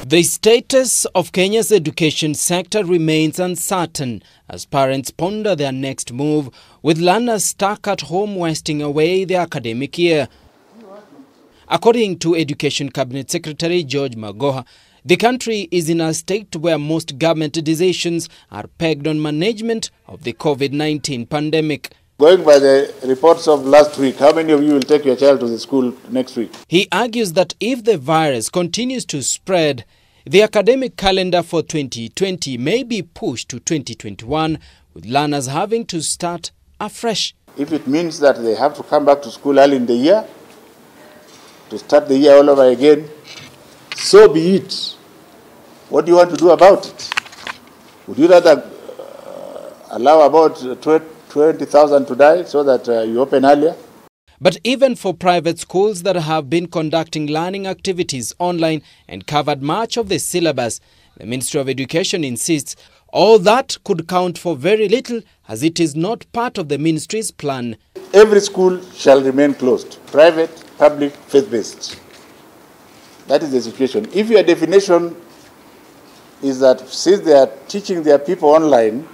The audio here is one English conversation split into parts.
The status of Kenya's education sector remains uncertain as parents ponder their next move, with learners stuck at home wasting away their academic year. According to Education Cabinet Secretary George Magoha, the country is in a state where most government decisions are pegged on management of the COVID-19 pandemic. Going by the reports of last week, how many of you will take your child to the school next week? He argues that if the virus continues to spread, the academic calendar for 2020 may be pushed to 2021, with learners having to start afresh. If it means that they have to come back to school early in the year, to start the year all over again, so be it. What do you want to do about it? Would you rather allow about 20,000 to die so that you open earlier? But even for private schools that have been conducting learning activities online and covered much of the syllabus, the Ministry of Education insists all that could count for very little, as it is not part of the ministry's plan. Every school shall remain closed, private, public, faith-based. That is the situation. If your definition is that since they are teaching their people online,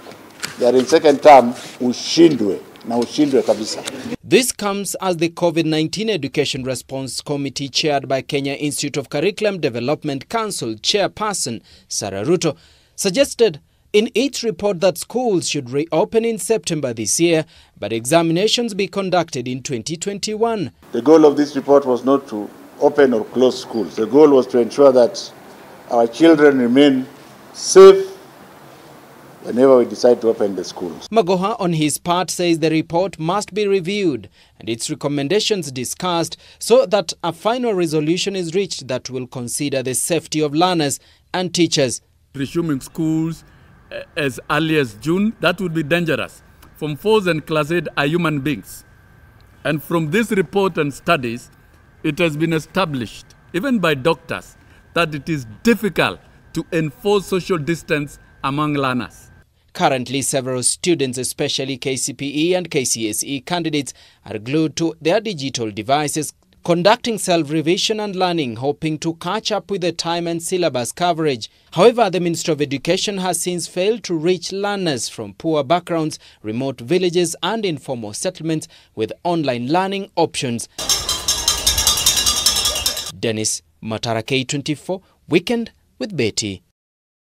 they are in second term, ushindwe. Na ushindwe kabisa. This comes as the COVID-19 Education Response Committee, chaired by Kenya Institute of Curriculum Development Council Chairperson Sarah Ruto, suggested in its report that schools should reopen in September this year, but examinations be conducted in 2021. The goal of this report was not to open or close schools. The goal was to ensure that our children remain safe whenever we decide to open the schools. Magoha, on his part, says the report must be reviewed and its recommendations discussed so that a final resolution is reached that will consider the safety of learners and teachers. Resuming schools as early as June, that would be dangerous. Form 4s and Class 8 are human beings. And from this report and studies, it has been established, even by doctors, that it is difficult to enforce social distance among learners. Currently, several students, especially KCPE and KCSE candidates, are glued to their digital devices, conducting self-revision and learning, hoping to catch up with the time and syllabus coverage. However, the Ministry of Education has since failed to reach learners from poor backgrounds, remote villages and informal settlements with online learning options. Dennis Matara, K24, Weekend with Betty.